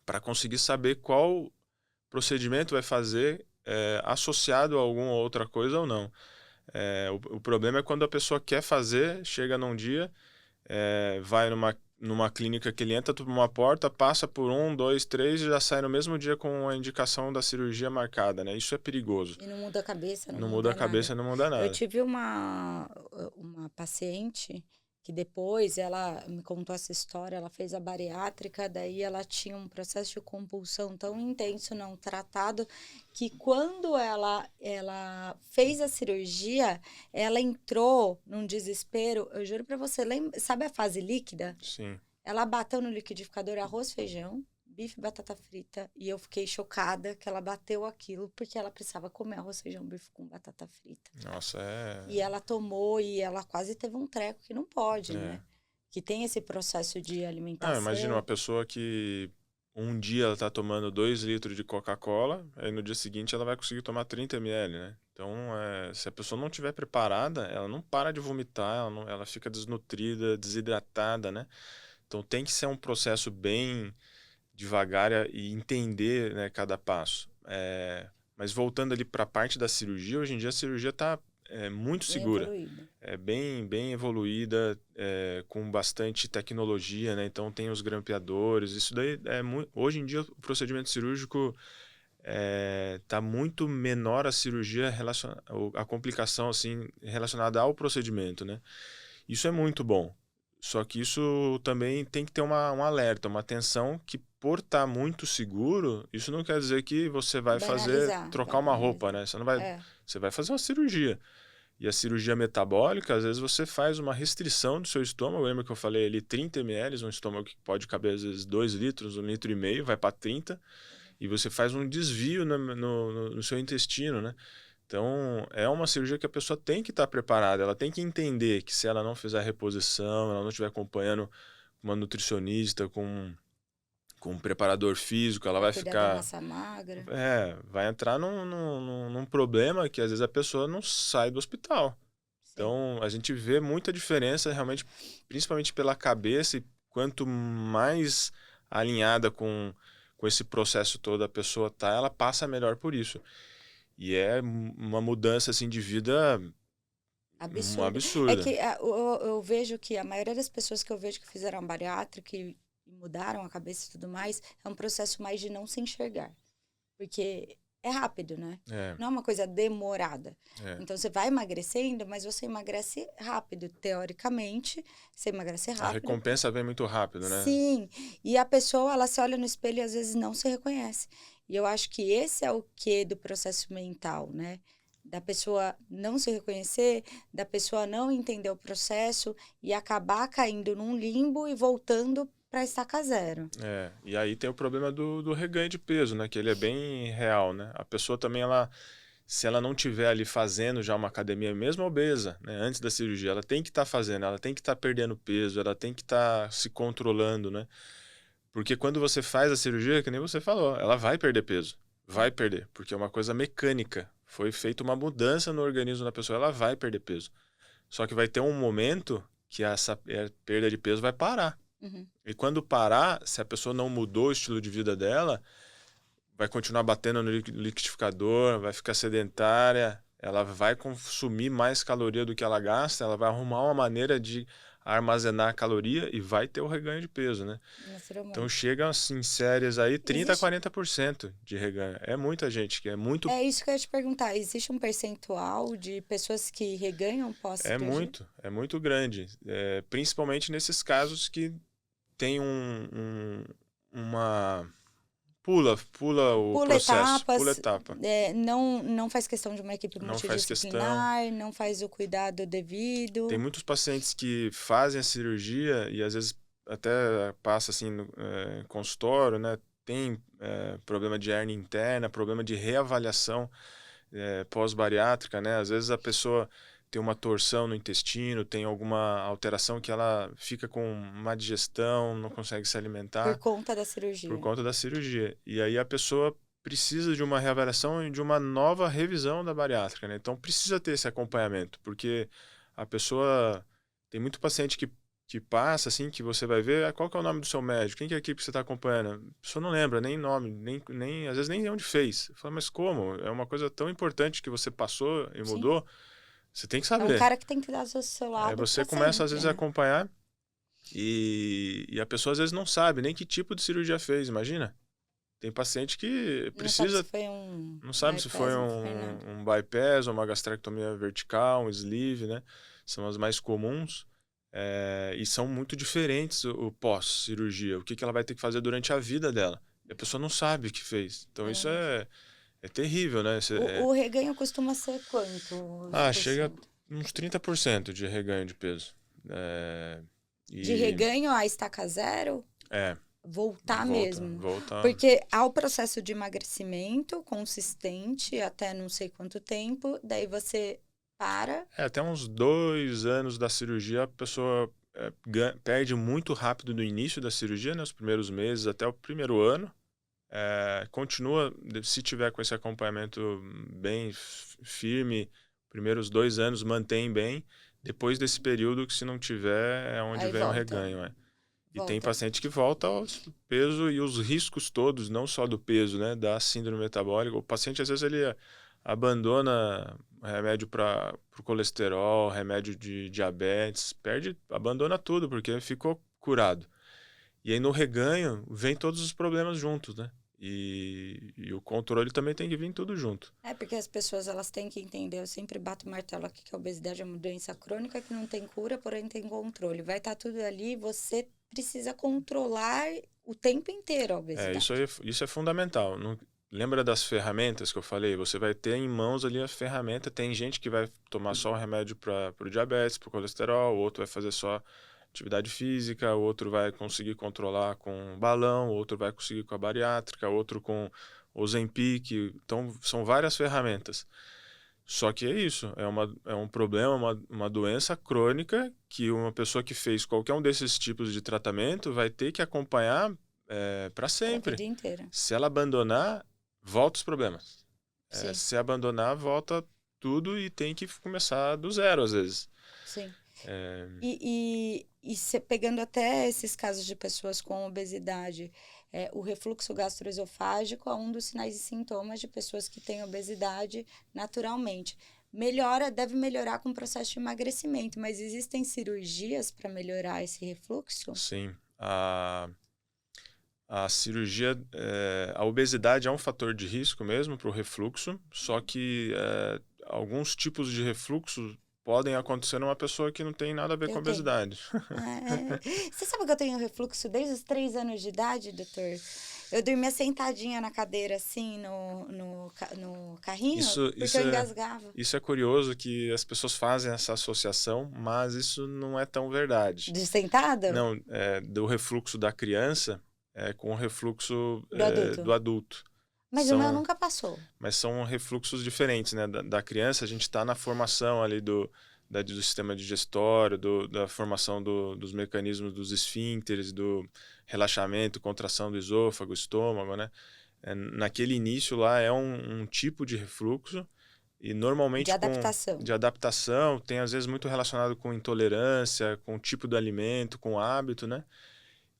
para conseguir saber qual procedimento vai fazer associado a alguma outra coisa ou não. O problema é quando a pessoa quer fazer, chega num dia, vai numa clínica que ele entra por uma porta, passa por 1, 2, 3 e já sai no mesmo dia com a indicação da cirurgia marcada, né? Isso é perigoso. E não muda a cabeça, não Não muda a muda nada. cabeça, não muda Eu nada. tive uma paciente que depois ela me contou essa história, ela fez a bariátrica, daí ela tinha um processo de compulsão tão intenso, não tratado, que quando ela fez a cirurgia, ela entrou num desespero, eu juro pra você, sabe a fase líquida? Sim. Ela bateu no liquidificador arroz, feijão, bife, batata frita. E eu fiquei chocada que ela bateu aquilo porque ela precisava comer arroz, feijão, bife com batata frita. Nossa, E ela tomou e ela quase teve um treco que não pode, é. né? Que tem esse processo de Ah, imagina uma alimentação. pessoa que um dia ela tá tomando 2 litros de Coca-Cola, aí no dia seguinte ela vai conseguir tomar 30 ml, né? Então, se a pessoa não estiver preparada, ela não para de vomitar, ela fica desnutrida, desidratada, né? Então tem que ser um processo bem devagar e entender, né, cada passo. Mas voltando ali para a parte da cirurgia, hoje em dia a cirurgia está muito Bem segura, evoluída. bem evoluída, com bastante tecnologia, né? Então tem os grampeadores, isso daí hoje em dia o procedimento cirúrgico está muito menor a cirurgia a complicação assim relacionada ao procedimento, né? Isso é muito bom. Só que isso também tem que ter um alerta, uma atenção que por estar muito seguro, isso não quer dizer que você vai Vai trocar uma roupa, banalizar. né? Você vai fazer uma cirurgia. E a cirurgia metabólica, às vezes você faz uma restrição do seu estômago. Lembra que eu falei ali 30 ml, um estômago que pode caber às vezes 2 litros, 1,5 litro, vai para 30, e você faz um desvio no seu intestino, né? Então, é uma cirurgia que a pessoa tem que estar preparada, ela tem que entender que se ela não fizer reposição, ela não estiver acompanhando uma nutricionista, com um preparador físico, ela vai Cuidar da ficar... massa magra. vai entrar num problema que às vezes a pessoa não sai do hospital. Sim. Então, a gente vê muita diferença realmente, principalmente pela cabeça, e quanto mais alinhada com esse processo todo a pessoa tá, ela passa melhor por isso. E é uma mudança assim de vida Absurdo. É que eu vejo que a maioria das pessoas que eu vejo que fizeram bariátrica e mudaram a cabeça e tudo mais, é um processo mais de não se enxergar. Porque é rápido, né? Não é uma coisa demorada. Então, você vai emagrecendo, mas você emagrece rápido. Teoricamente, você emagrece rápido. A recompensa vem muito rápido, né? Sim. E a pessoa, ela se olha no espelho e às vezes não se reconhece. E eu acho que esse é o quê do processo mental, né? Da pessoa não se reconhecer, da pessoa não entender o processo e acabar caindo num limbo e voltando para estaca zero. E aí tem o problema do reganho de peso, né? Que ele é bem real, né? A pessoa também, se ela não tiver ali fazendo já uma academia, mesmo obesa, né? Antes da cirurgia, ela tem que estar fazendo, ela tem que estar perdendo peso, ela tem que estar se controlando, né? Porque quando você faz a cirurgia, que nem você falou, ela vai perder peso. Vai perder, porque é uma coisa mecânica. Foi feita uma mudança no organismo da pessoa, ela vai perder peso. Só que vai ter um momento que essa perda de peso vai parar. Uhum. E quando parar, se a pessoa não mudou o estilo de vida dela, vai continuar batendo no liquidificador, vai ficar sedentária, ela vai consumir mais caloria do que ela gasta, ela vai arrumar uma maneira de armazenar caloria e vai ter o reganho de peso, né? Então chega assim, séries aí 30% a 40% de reganho. É muita gente, que é muito... É isso que eu ia te perguntar. Existe um percentual de pessoas que reganham pós-cirurgia? É muito grande. Principalmente nesses casos que tem uma... Pula o processo, pula etapa. Não faz questão de uma equipe multidisciplinar, não faz o cuidado devido. Tem muitos pacientes que fazem a cirurgia e às vezes até passa assim no consultório, né? Tem problema de hérnia interna, problema de reavaliação pós-bariátrica, né? Às vezes a pessoa tem uma torção no intestino, tem alguma alteração que ela fica com má digestão, não consegue se alimentar. Por conta da cirurgia. Por conta da cirurgia. E aí a pessoa precisa de uma reavaliação e de uma nova revisão da bariátrica, né? Então precisa ter esse acompanhamento, porque a pessoa... Tem muito paciente que passa, assim, que você vai ver, qual que é o nome do seu médico? Quem que é a equipe que você está acompanhando? A pessoa não lembra nem nome, nem às vezes nem onde fez. Fala, mas como? É uma coisa tão importante que você passou e mudou. Você tem que saber. É um cara que tem que dar do seu lado. Aí você começa, às vezes, a acompanhar e a pessoa, às vezes, não sabe nem que tipo de cirurgia fez, imagina. Tem paciente que precisa... Não sabe se foi um bypass ou uma gastrectomia vertical, um sleeve, né? São as mais comuns. E são muito diferentes o pós-cirurgia. O que ela vai ter que fazer durante a vida dela. E a pessoa não sabe o que fez. Então isso é terrível, né? O reganho costuma ser quanto? Chega uns 30% de reganho de peso. De reganho a estaca zero? Voltar mesmo. Voltar. Porque há o processo de emagrecimento consistente até não sei quanto tempo, daí você para. Até uns 2 anos da cirurgia, a pessoa perde muito rápido no início da cirurgia, né? Os primeiros meses até o primeiro ano. Continua, se tiver com esse acompanhamento bem firme, primeiros 2 anos mantém bem. Depois desse período, que se não tiver, é onde vem o reganho. E tem paciente que volta ao peso e os riscos todos, não só do peso, né, da síndrome metabólica. O paciente, às vezes, ele abandona remédio para o colesterol, remédio de diabetes, abandona tudo, porque ficou curado. E aí no reganho, vem todos os problemas juntos, né? E o controle também tem que vir tudo junto. Porque as pessoas, elas têm que entender, eu sempre bato o martelo aqui, que a obesidade é uma doença crônica que não tem cura, porém tem controle. Vai estar tudo ali, você precisa controlar o tempo inteiro a obesidade. Isso é fundamental. Lembra das ferramentas que eu falei? Você vai ter em mãos ali a ferramenta. Tem gente que vai tomar só o remédio para o diabetes, para o colesterol, outro vai fazer só atividade física, outro vai conseguir controlar com balão, outro vai conseguir com a bariátrica, outro com Ozempic. Então, são várias ferramentas. Só que é isso, é um problema, uma doença crônica que uma pessoa que fez qualquer um desses tipos de tratamento vai ter que acompanhar para Pra sempre. vida inteira. Se ela abandonar, volta os problemas. Sim, Se abandonar, volta tudo e tem que começar do zero, às vezes. sim. É, Pegando até esses casos de pessoas com obesidade, o refluxo gastroesofágico é um dos sinais e sintomas de pessoas que têm obesidade naturalmente. Deve melhorar com o processo de emagrecimento, mas existem cirurgias para melhorar esse refluxo? sim, a cirurgia, a obesidade é um fator de risco mesmo para o refluxo, só que alguns tipos de refluxo podem acontecer numa pessoa que não tem nada a ver com Eu tenho. obesidade. Você sabe que eu tenho refluxo desde os 3 anos de idade, doutor? Eu dormia sentadinha na cadeira, assim, no carrinho, Isso, porque isso eu é, engasgava. isso é curioso que as pessoas fazem essa associação, mas isso não é tão verdade. De sentada? Não, do refluxo da criança com o refluxo Do adulto. do adulto. Mas o meu São, nunca passou. mas são refluxos diferentes, né? Da criança, a gente está na formação ali do sistema digestório, da formação dos mecanismos dos esfíncteres, do relaxamento, contração do esôfago, estômago, né? Naquele início lá é um tipo de refluxo e De normalmente adaptação. de adaptação, tem às vezes muito relacionado com intolerância, com o tipo do alimento, com o hábito, né?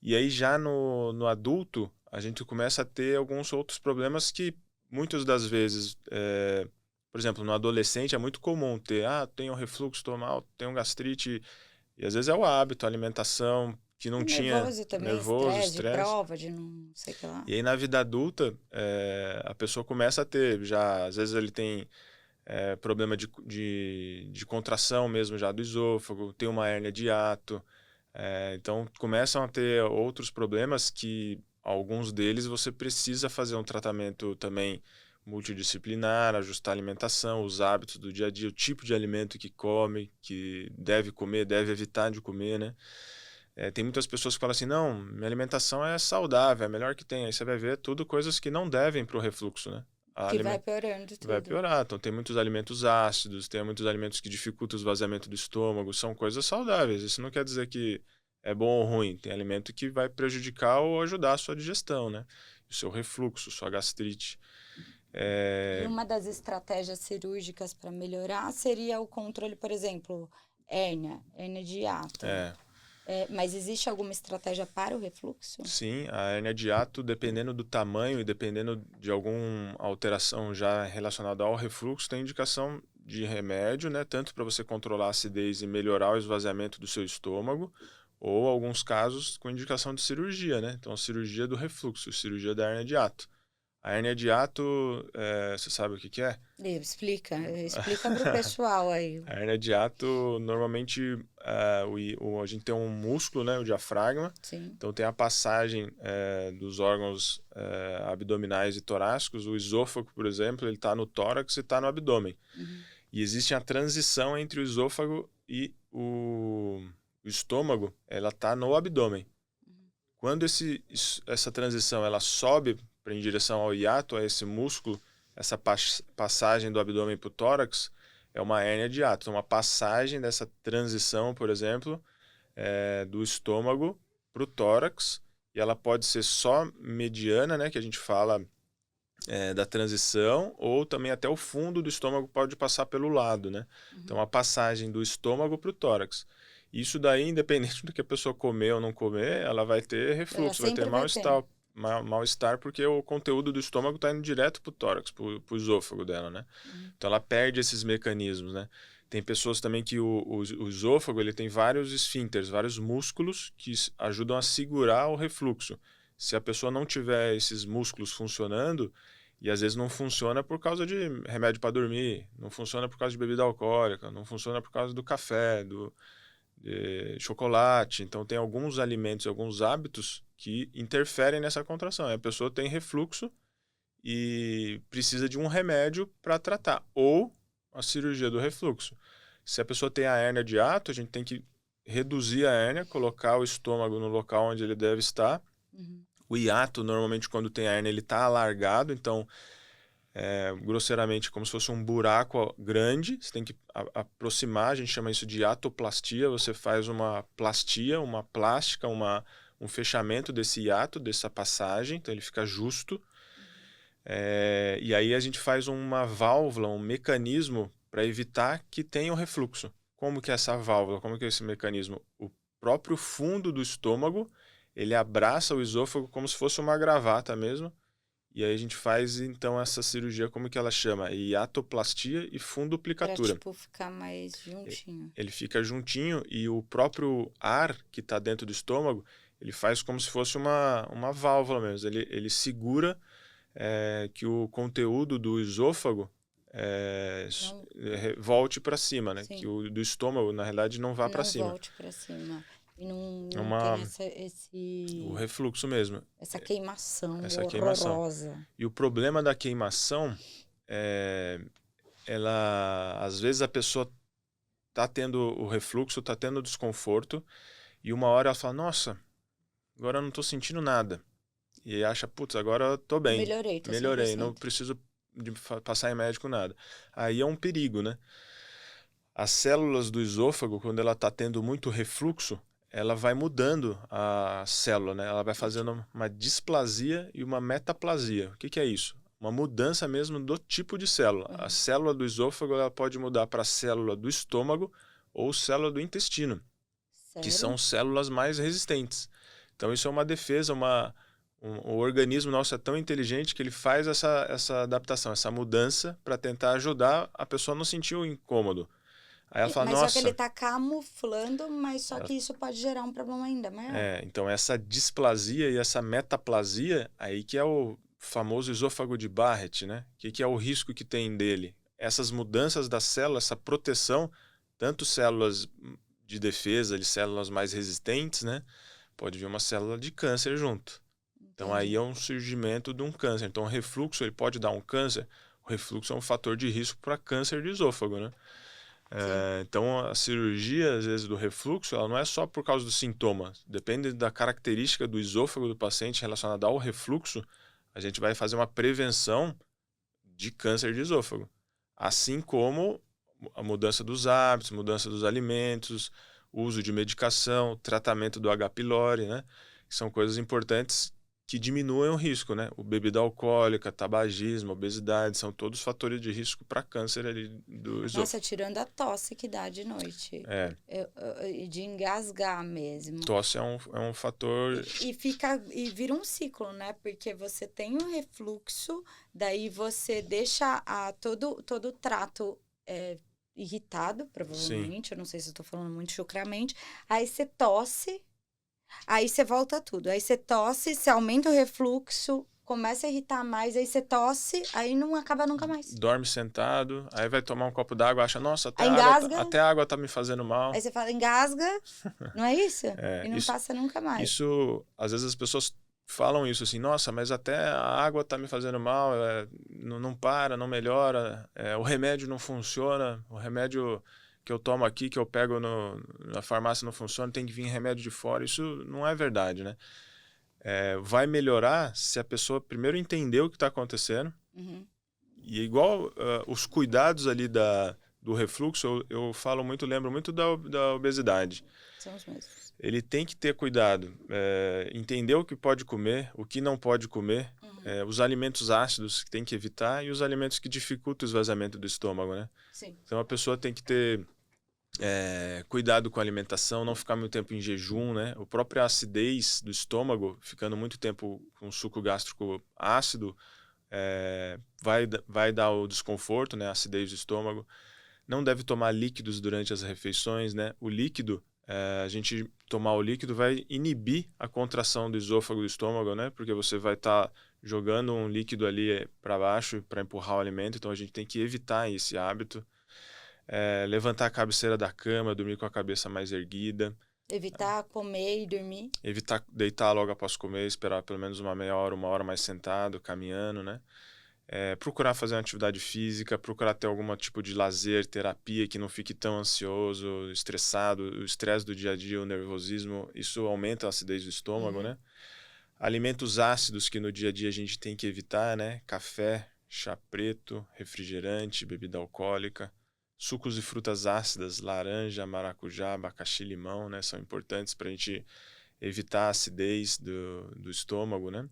E aí já no adulto, a gente começa a ter alguns outros problemas que muitas das vezes, por exemplo, no adolescente é muito comum ter, tenho refluxo, estou mal, tenho gastrite, e às vezes é o hábito, a alimentação, que não tinha Nervoso também, nervoso, estresse, de estresse. prova, de não sei o que lá. E aí na vida adulta, a pessoa começa a ter já, às vezes ele tem problema de contração mesmo já do esôfago, tem uma hérnia de hiato, então começam a ter outros problemas que alguns deles você precisa fazer um tratamento também multidisciplinar, ajustar a alimentação, os hábitos do dia a dia, o tipo de alimento que come, que deve comer, deve evitar de comer, né? Tem muitas pessoas que falam assim, não, minha alimentação é saudável, é a melhor que tem. Aí você vai ver tudo coisas que não devem para o refluxo, né? A Que vai piorando Vai tudo. piorar. Então, tem muitos alimentos ácidos, tem muitos alimentos que dificultam o esvaziamento do estômago, são coisas saudáveis. Isso não quer dizer que é bom ou ruim. Tem alimento que vai prejudicar ou ajudar a sua digestão, né? O seu refluxo, sua gastrite. E uma das estratégias cirúrgicas para melhorar seria o controle, por exemplo, hérnia de hiato. É, Mas existe alguma estratégia para o refluxo? sim, a hérnia de hiato, dependendo do tamanho e dependendo de alguma alteração já relacionada ao refluxo, tem indicação de remédio, né? Tanto para você controlar a acidez e melhorar o esvaziamento do seu estômago, ou alguns casos com indicação de cirurgia, né? Então, cirurgia do refluxo, cirurgia da hérnia de hiato. A hérnia de hiato, você sabe o que que é? Explica para o pessoal aí. A hérnia de hiato, normalmente, a gente tem um músculo, né, o diafragma, Sim. então tem a passagem dos órgãos abdominais e torácicos, o esôfago, por exemplo, ele está no tórax e está no abdômen. Uhum. E existe a transição entre o esôfago e o estômago, ela está no abdômen. Quando essa transição ela sobe em direção ao hiato, a esse músculo, essa passagem do abdômen para o tórax, é uma hérnia de hiato. Então, uma passagem dessa transição, por exemplo, do estômago para o tórax, e ela pode ser só mediana, né, que a gente fala da transição, ou também até o fundo do estômago pode passar pelo lado, né? Então, a passagem do estômago para o tórax. Isso daí, independente do que a pessoa comer ou não comer, ela vai ter refluxo, vai ter sempre vai ter. mal-estar, porque o conteúdo do estômago está indo direto para o tórax, para o esôfago dela, né? Então ela perde esses mecanismos, né? Tem pessoas também que o esôfago ele tem vários esfíncteres, vários músculos que ajudam a segurar o refluxo. Se a pessoa não tiver esses músculos funcionando, e às vezes não funciona por causa de remédio para dormir, não funciona por causa de bebida alcoólica, não funciona por causa do café, de chocolate. Então, tem alguns alimentos, alguns hábitos que interferem nessa contração. A pessoa tem refluxo e precisa de um remédio para tratar, ou a cirurgia do refluxo. Se a pessoa tem a hérnia de hiato, a gente tem que reduzir a hérnia, colocar o estômago no local onde ele deve estar. O hiato, normalmente, quando tem a hérnia, ele está alargado, então grosseiramente, como se fosse um buraco grande. Você tem que aproximar, a gente chama isso de hiatoplastia. Você faz uma plastia, uma plástica, um fechamento desse hiato, dessa passagem, então ele fica justo. E aí a gente faz uma válvula, um mecanismo para evitar que tenha o refluxo. Como que é essa válvula? Como que é esse mecanismo? O próprio fundo do estômago, ele abraça o esôfago como se fosse uma gravata mesmo. E aí a gente faz, então, essa cirurgia, como que ela chama? Hiatoplastia e funduplicatura. Pra, tipo, ficar mais juntinho. Ele fica juntinho e o próprio ar que está dentro do estômago, ele faz como se fosse uma válvula mesmo. Ele segura que o conteúdo do esôfago volte para cima, né? Sim. Que o do estômago, na realidade, não vá para cima. Não volte para cima. E não tem o refluxo mesmo. Essa queimação essa horrorosa. Queimação. E o problema da queimação às vezes a pessoa tá tendo o refluxo, tá tendo desconforto, e uma hora ela fala, nossa, agora eu não tô sentindo nada. E acha, putz, agora eu tô bem. Melhorei, não preciso de passar em médico nada. Aí é um perigo, né? As células do esôfago, quando ela tá tendo muito refluxo, ela vai mudando a célula, né? Ela vai fazendo uma displasia e uma metaplasia. O que é isso? Uma mudança mesmo do tipo de célula. A célula do esôfago ela pode mudar para a célula do estômago ou célula do intestino, que são células mais resistentes. Então isso é uma defesa, o organismo nosso é tão inteligente que ele faz essa adaptação, essa mudança para tentar ajudar a pessoa a não sentir o incômodo. Aí ela fala, mas nossa... só que ele está camuflando, mas só que isso pode gerar um problema ainda maior. Então essa displasia e essa metaplasia, aí que é o famoso esôfago de Barrett, né? O que é o risco que tem dele? Essas mudanças da célula, essa proteção, tanto células de defesa, de células mais resistentes, né? Pode vir uma célula de câncer junto. Então aí é um surgimento de um câncer. Então o refluxo ele pode dar um câncer. O refluxo é um fator de risco para câncer de esôfago, né? Então a cirurgia às vezes do refluxo ela não é só por causa dos sintomas, depende da característica do esôfago do paciente relacionada ao refluxo. A gente vai fazer uma prevenção de câncer de esôfago, assim como a mudança dos hábitos, mudança dos alimentos, uso de medicação, tratamento do H. pylori, né? Que são coisas importantes que diminuem o risco, né? O bebida alcoólica, tabagismo, obesidade, são todos fatores de risco para câncer ali do esôfago. Nossa, tirando a tosse que dá de noite. De engasgar mesmo. Tosse é um fator... E vira um ciclo, né? Porque você tem um refluxo, daí você deixa todo o trato irritado, provavelmente. Sim. Eu não sei se eu tô falando muito chucramente. Aí você tosse... Aí você volta tudo. Aí você tosse, você aumenta o refluxo, começa a irritar mais, aí você tosse, aí não acaba nunca mais. Dorme sentado, aí vai tomar um copo d'água, acha, nossa, até a água tá me fazendo mal. Aí você fala, engasga, não é isso? E não passa nunca mais. Isso, às vezes as pessoas falam isso assim, nossa, mas até a água tá me fazendo mal, não para, não melhora, o remédio não funciona, o remédio... que eu tomo aqui, que eu pego na farmácia não funciona, tem que vir remédio de fora. Isso não é verdade, né? Vai melhorar se a pessoa primeiro entender o que está acontecendo. E igual os cuidados ali do refluxo, eu falo muito, lembro muito da obesidade. São os mesmos. Ele tem que ter cuidado, entender o que pode comer, o que não pode comer, os alimentos ácidos que tem que evitar e os alimentos que dificultam o esvaziamento do estômago, né? Sim. Então a pessoa tem que ter cuidado com a alimentação, não ficar muito tempo em jejum, né? A própria acidez do estômago, ficando muito tempo com suco gástrico ácido, vai dar o desconforto, né? A acidez do estômago. Não deve tomar líquidos durante as refeições, né? O líquido, a gente tomar o líquido vai inibir a contração do esôfago do estômago, né? Porque você vai estar jogando um líquido ali para baixo para empurrar o alimento, então a gente tem que evitar esse hábito. Levantar a cabeceira da cama, dormir com a cabeça mais erguida. Evitar comer e dormir. Evitar deitar logo após comer, esperar pelo menos uma meia hora, uma hora mais sentado, caminhando, né? Procurar fazer uma atividade física, procurar ter algum tipo de lazer, terapia, que não fique tão ansioso, estressado. O estresse do dia a dia, o nervosismo, isso aumenta a acidez do estômago, né? Alimentos ácidos que no dia a dia a gente tem que evitar, né? Café, chá preto, refrigerante, bebida alcoólica, sucos e frutas ácidas, laranja, maracujá, abacaxi, limão, né? São importantes para a gente evitar a acidez do estômago, né?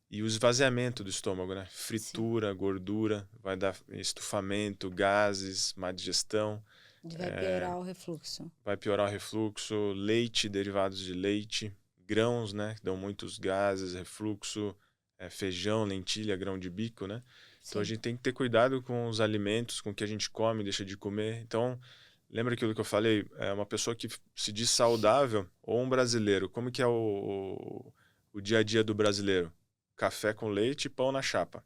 E o esvaziamento do estômago, né? Fritura, gordura, vai dar estufamento, gases, má digestão. Vai piorar o refluxo. Vai piorar o refluxo, leite, derivados de leite, grãos, né? Que dão muitos gases, refluxo, feijão, lentilha, grão de bico, né? Então a gente tem que ter cuidado com os alimentos, com o que a gente come, deixa de comer. Então, lembra aquilo que eu falei? É uma pessoa que se diz saudável ou um brasileiro. Como que é o dia a dia do brasileiro? Café com leite e pão na chapa.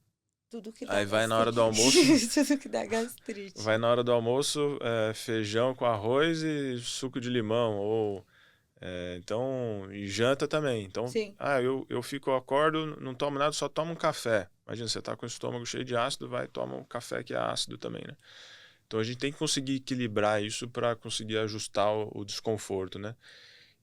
Tudo que dá Aí vai gastrite. na hora do almoço. Tudo que dá gastrite. Vai na hora do almoço, feijão com arroz e suco de limão. Ou, então, e janta também. Então, Sim. eu acordo, não tomo nada, só tomo um café. Imagina, você tá com o estômago cheio de ácido, vai tomar um café que é ácido também, né? Então a gente tem que conseguir equilibrar isso para conseguir ajustar o desconforto, né?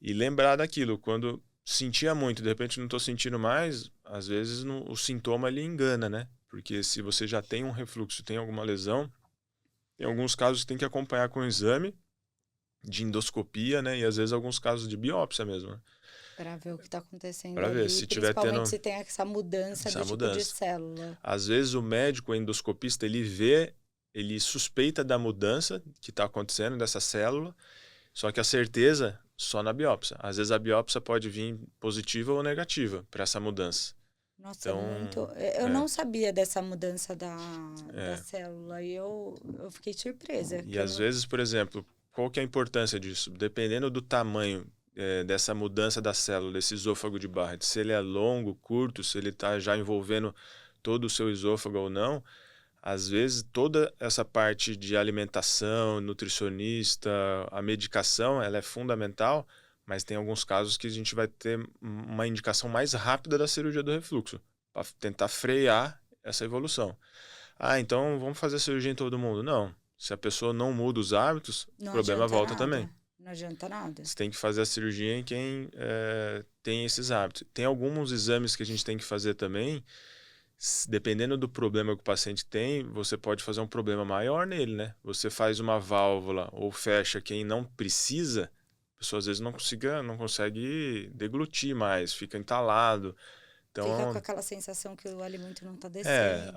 E lembrar daquilo, quando sentia muito, de repente não estou sentindo mais, às vezes o sintoma ele engana, né? Porque se você já tem um refluxo, tem alguma lesão, em alguns casos tem que acompanhar com um exame de endoscopia, né? E às vezes alguns casos de biópsia mesmo, né? Para ver o que está acontecendo Para ver, ali, se tiver principalmente se tem essa mudança essa do tipo mudança de célula. Às vezes o médico, o endoscopista, ele suspeita da mudança que está acontecendo dessa célula, só que a certeza só na biópsia. Às vezes a biópsia pode vir positiva ou negativa para essa mudança. Nossa, Então, muito. Eu não sabia dessa mudança da célula e eu fiquei surpresa. E às vezes, por exemplo, qual que é a importância disso? Dependendo do tamanho dessa mudança da célula, desse esôfago de Barrett, se ele é longo, curto, se ele está já envolvendo todo o seu esôfago ou não, às vezes toda essa parte de alimentação, nutricionista, a medicação, ela é fundamental, mas tem alguns casos que a gente vai ter uma indicação mais rápida da cirurgia do refluxo, para tentar frear essa evolução. Então vamos fazer cirurgia em todo mundo? Não. Se a pessoa não muda os hábitos, o problema volta também. Não adianta nada. Você tem que fazer a cirurgia em quem tem esses hábitos. Tem alguns exames que a gente tem que fazer também. Dependendo do problema que o paciente tem, você pode fazer um problema maior nele, né? Você faz uma válvula ou fecha quem não precisa, a pessoa às vezes não consegue deglutir mais, fica entalado. Então, fica com aquela sensação que o alimento não está descendo.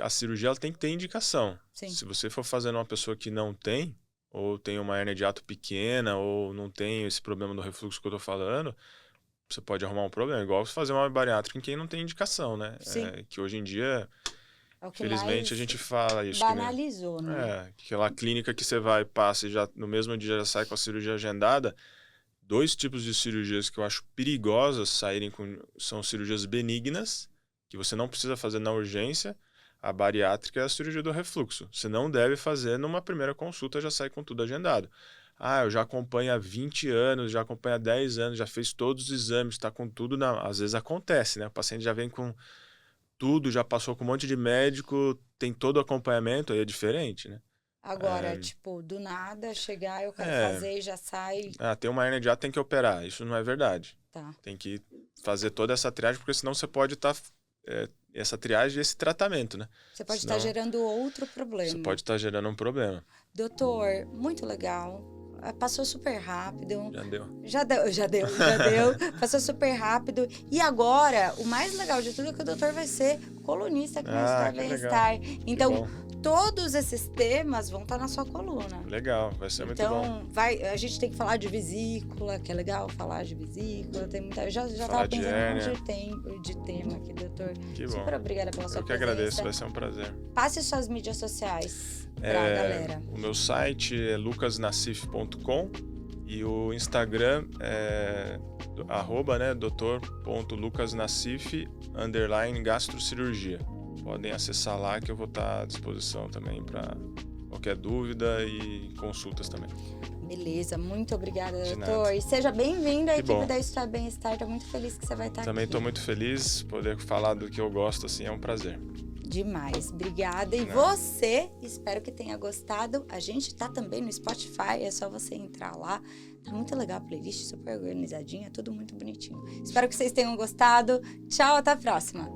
A cirurgia ela tem que ter indicação. Sim. Se você for fazer numa pessoa que não tem, ou tem uma hernia de hiato pequena, ou não tem esse problema do refluxo que eu estou falando, você pode arrumar um problema. Igual você fazer uma bariátrica em quem não tem indicação, né? Que hoje em dia, infelizmente, a gente fala isso. Banalizou, né? Aquela clínica que você vai, passa e já, no mesmo dia já sai com a cirurgia agendada. 2 tipos de cirurgias que eu acho perigosas saírem são cirurgias benignas, que você não precisa fazer na urgência. A bariátrica é a cirurgia do refluxo. Você não deve fazer numa primeira consulta, já sai com tudo agendado. Eu já acompanho há 20 anos, já acompanho há 10 anos, já fez todos os exames, está com tudo. Às vezes acontece, né? O paciente já vem com tudo, já passou com um monte de médico, tem todo o acompanhamento, aí é diferente, né? Agora, tipo, do nada, chegar, eu quero fazer e já sai... tem uma hernia de hiato, tem que operar. Isso não é verdade. Tá. Tem que fazer toda essa triagem, porque senão você pode estar... essa triagem e esse tratamento, né? Você pode estar gerando outro problema. Você pode estar gerando um problema. Doutor, muito legal. Passou super rápido. Já deu. Passou super rápido. E agora, o mais legal de tudo é que o doutor vai ser colunista aqui no Estar Bem-Estar. Então, todos esses temas vão estar na sua coluna. Legal, vai ser muito bom. A gente tem que falar de vesícula, que é legal falar de vesícula. Tem muita, já estava pensando de tema aqui, doutor. Que bom. Super obrigada pela sua presença. Eu que agradeço, vai ser um prazer. Passe suas mídias sociais pra galera. O meu site é lucasnassif.com e o Instagram é @dr.lucasnassif_gastrocirurgia. Podem acessar lá que eu vou estar à disposição também para qualquer dúvida e consultas também. Beleza, muito obrigada, doutor. E seja bem-vindo à equipe da Estar Bem-Estar. Estou muito feliz que você vai estar aqui. Também estou muito feliz. Poder falar do que eu gosto assim é um prazer. Demais, obrigada. E você, espero que tenha gostado. A gente tá também no Spotify, é só você entrar lá. Tá muito legal a playlist, super organizadinha, tudo muito bonitinho. Espero que vocês tenham gostado. Tchau, até a próxima.